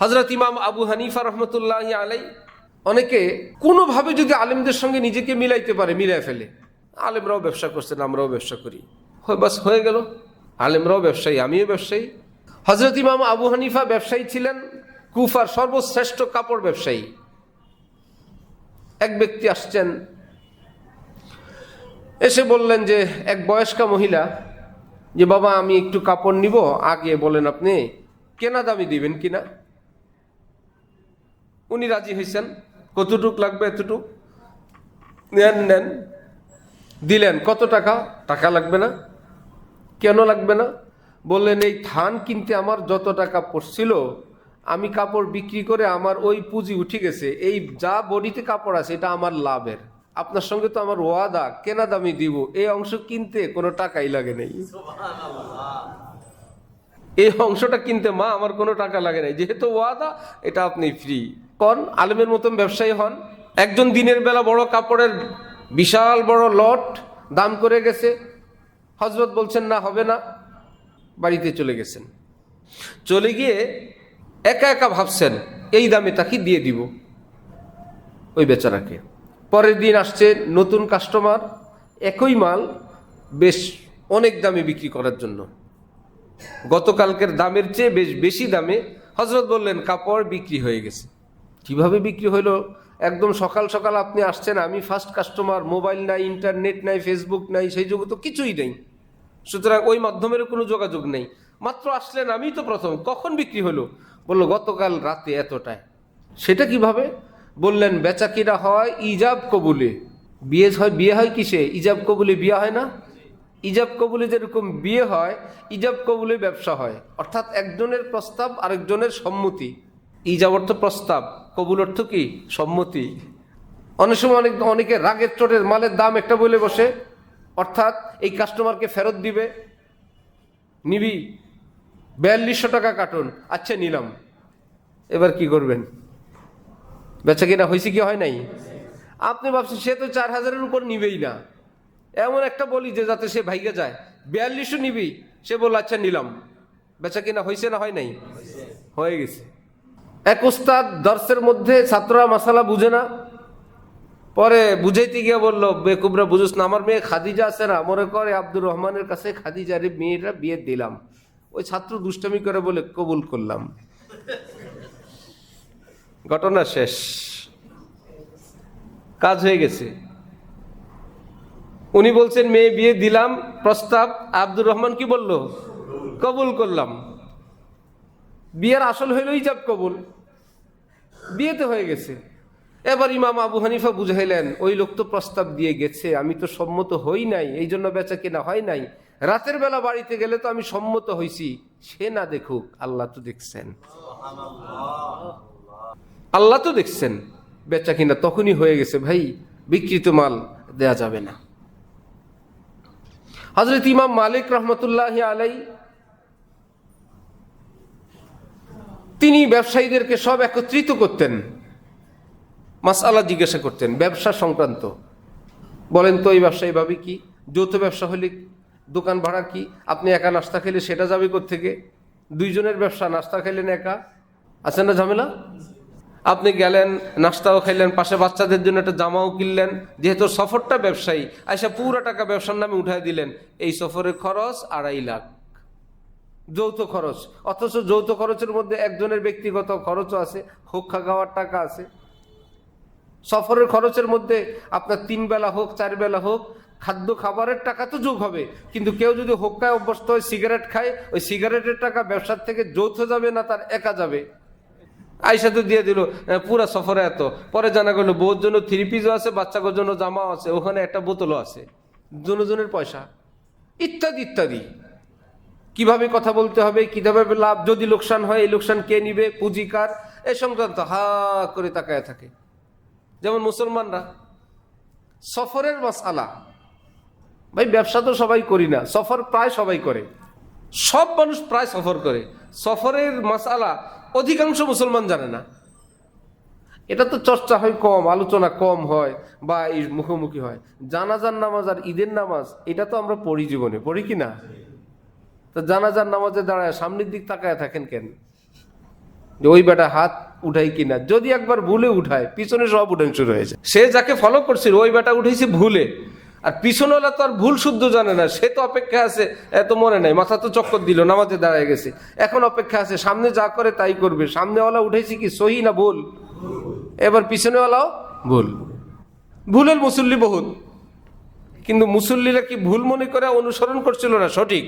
হযরত ইমাম আবু হানিফা রহমতুল্লাহি আলাইহি অনেকে কোনোভাবে যদি আলেমদের সঙ্গে নিজেকে মিলাইতে পারে মিলাই ফেলে। আলেমরাও ব্যবসা করছেন, আমরাও ব্যবসা করি, বাস হয়ে গেল। আলেমরাও ব্যবসায়ী, আমিও ব্যবসায়ী। হযরত ইমাম আবু হানিফা ব্যবসায়ী ছিলেন, কুফার সর্বশ্রেষ্ঠ কাপড় ব্যবসায়ী। এক ব্যক্তি আসছেন, এসে বললেন যে এক বয়স্কা মহিলা, যে বাবা আমি একটু কাপড় নিব, আগে বলেন আপনি কেনা দামি দিবেন কিনা। উনি রাজি হয়েছেন, কতটুক লাগবে এতটুক নেন নেন, দিলেন। কত টাকা? টাকা লাগবে না। কেন লাগবে না? বললেন এই থান কিনতে আমার যত টাকা পড়ছিল, আমি কাপড় বিক্রি করে আমার ওই পুঁজি উঠে গেছে, এই যা বডিতে কাপড় আছে এটা আমার লাভের। আপনার সঙ্গে তো আমার ওয়াদা, কেনা দামি দিব, এই অংশ কিনতে কোনো টাকাই লাগে নাই। এই অংশটা কিনতে মা আমার কোনো টাকা লাগে নাই, যেহেতু ওয়াদা এটা আপনি ফ্রি। কোন আলেমের মতন ব্যবসায়ী হন। একজন দিনের বেলা বড় কাপড়ের বিশাল বড় লট দাম করে গেছে, হযরত বলছেন না হবে না, বাড়িতে চলে গেছেন। চলে গিয়ে একা একা ভাবছেন এই দামে তাকে দিয়ে দিব ওই বেচারাকে। পরের দিন আসছে নতুন কাস্টমার, একই মাল বেশ অনেক দামে বিক্রি করার জন্য, গতকালকের দামের চেয়ে বেশ বেশি দামে। হযরত বললেন কাপড় বিক্রি হয়ে গেছে। কিভাবে বিক্রি হইলো? একদম সকাল সকাল আপনি আসছেন, আমি ফার্স্ট কাস্টমার, মোবাইল নাই, ইন্টারনেট নাই, ফেসবুক নাই, সেই যুগে তো কিছুই নেই, সুতরাং ওই মাধ্যমের কোনো যোগাযোগ নেই। মাত্র আসলেন, আমি তো প্রথম। কখন বিক্রি হলো? বললো গতকাল রাতে এতটায়। সেটা কিভাবে? বললেন বেচা কিনা হয় ইজাব কবুলে। বিয়ে হয় কিসে? ইজাব কবুলে বিয়ে হয় না? ইজাব কবুলে যেরকম বিয়ে হয়, ইজাব কবুলে ব্যবসা হয়। অর্থাৎ একজনের প্রস্তাব আরেকজনের সম্মতি। ইজাব অর্থ প্রস্তাব, কবুল অর্থ কি? সম্মতি। অনেক সময় অনেকে রাগের চোটের মালের দাম একটা বলে বসে, অর্থাৎ এই কাস্টমারকে ফেরত দিবে। নিবি 4200 টাকা কার্টন, আচ্ছা নিলাম। এবার কি করবেন? বেচা কিনা হয়েছে কি হয় নাই? আপনি ভাবছেন সে তো 4000-এর উপর নিবেই না, এমন একটা বলি যে যাতে সে ভাইগে যায়। 4200 নিবি, সে বলল আচ্ছা নিলাম। বেচা কিনা হয়েছে না হয় নাই? হয়ে গেছে। এক ওস্তাদ দর্শের মধ্যে ছাত্ররা মাসালা বুঝে না, পরে বুঝাইতে গিয়ে বললো বেকুবরা বুঝুস না, আমার মেয়ে খাদিজা আছে না, মনে করে আব্দুর রহমানের কাছে খাদিজার মেয়েরা বিয়ে দিলাম। ওই ছাত্র দুষ্টামি করে বলে কবুল করলাম। ঘটনা শেষ, কাজ হয়ে গেছে। উনি বলছেন মেয়ে বিয়ে দিলাম, প্রস্তাব, আব্দুর রহমান কি বলল? কবুল করলাম। বিয়ের আসল হইল ইজাব কবুল, বিয়েতে হয়ে গেছে। এবার ইমাম আবু হানিফা বুঝাইলেন ওই লোক তো প্রস্তাব দিয়ে গেছে, আমি তো সম্মত হই নাই, এই জন্য বেচা কেনা হয় নাই। রাতের বেলা বাড়িতে গেলে তো আমি সম্মত হইছি, সে না দেখুক, আল্লাহ তো দেখছেন, আল্লাহ তো দেখছেন। বেচা কিনা তখনই হয়ে গেছে ভাই, বিকৃত মাল দেয়া যাবে না। হযরত ইমাম মালিক রহমতুল্লাহি আলাইহি তিনি ব্যবসায়ীদেরকে সব একত্রিত করতেন, মাসআলা জিজ্ঞাসা করতেন ব্যবসা সংক্রান্ত। বলেন তো এই ব্যবসা এইভাবে কি? যৌথ ব্যবসা হলে দোকান ভাড়া কি? আপনি একা নাস্তা খেলে সেটা যাবে কোত্থেকে? দুইজনের ব্যবসা, নাস্তা খাইলেন একা, আছে না ঝামেলা? আপনি গেলেন নাস্তাও খাইলেন, পাশে বাচ্চাদের জন্য একটা জামাও কিনলেন, যেহেতু সফরটা ব্যবসায়ী, আইসা পুরো টাকা ব্যবসার নামে উঠাই দিলেন। এই সফরের খরচ 2.5 লাখ, যৌথ খরচ। অথচ যৌথ খরচের মধ্যে একজনের ব্যক্তিগত খরচও আছে, হোক্কা খাওয়ার টাকা আছে। সফরের খরচের মধ্যে আপনার 3 বেলা হোক 4 বেলা হোক খাদ্য খাবারের টাকা তো যোগ হবে, কিন্তু কেউ যদি হোক্কায় অভ্যস্ত হয়, সিগারেট খায়, ওই সিগারেটের টাকা ব্যবসার থেকে যৌথ যাবে না, তার একা যাবে। আইসা তো দিয়ে দিল পুরা সফরে এত, পরে জানা গেল বউর জন্য 3 পিসও আছে, বাচ্চাদের জন্য জামাও আছে, ওখানে একটা বোতলও আছে, দুজনের পয়সা, ইত্যাদি ইত্যাদি। কিভাবে কথা বলতে হবে, কিভাবে লাভ, যদি লোকসান হয় এই লোকসান কে নিবে, পুঁজিকার, এ সংক্রান্ত হা করে তাকায় থাকে। যেমন মুসলমানরা সফরের মাসআলা, ভাই ব্যবসা তো সবাই করি না, সফর প্রায় সবাই করে, সব মানুষ প্রায় সফর করে। সফরের মাসআলা অধিকাংশ মুসলমান জানে না। এটা তো চর্চা হয় কম, আলোচনা কম হয়, বা এই মুখোমুখি হয়। জানাজার নামাজ আর ঈদের নামাজ এটা তো আমরা পড়ি, জীবনে পড়ি কি না? তো জানাজার নামাজে দাঁড়ায় সামনের দিক তাকায় থাকেন কেন? যে ওই বেটা হাত উঠাই কিনা। যদি একবার ভুলে উঠায়, পিছনে সব উঠান শুরু হয়েছে। সে যাকে ফলো করছিল ওই বেটা উঠেছে ভুলে, আর পিছনেওয়ালা তো আর ভুল শুদ্ধ জানে না, সে তো অপেক্ষা আছে, এত মনে নাই, মাথা তো চক্কর দিল, নামাজে দাঁড়ায় গেছে, এখন অপেক্ষা আছে সামনে যা করে তাই করবে। সামনেওয়ালা উঠেছে কি সহি না ভুল, এবার পিছনেওয়ালাও ভুল। ভুলের মুসল্লি বহুত, কিন্তু মুসল্লিরা কি ভুল মনে করে অনুসরণ করছিল না সঠিক?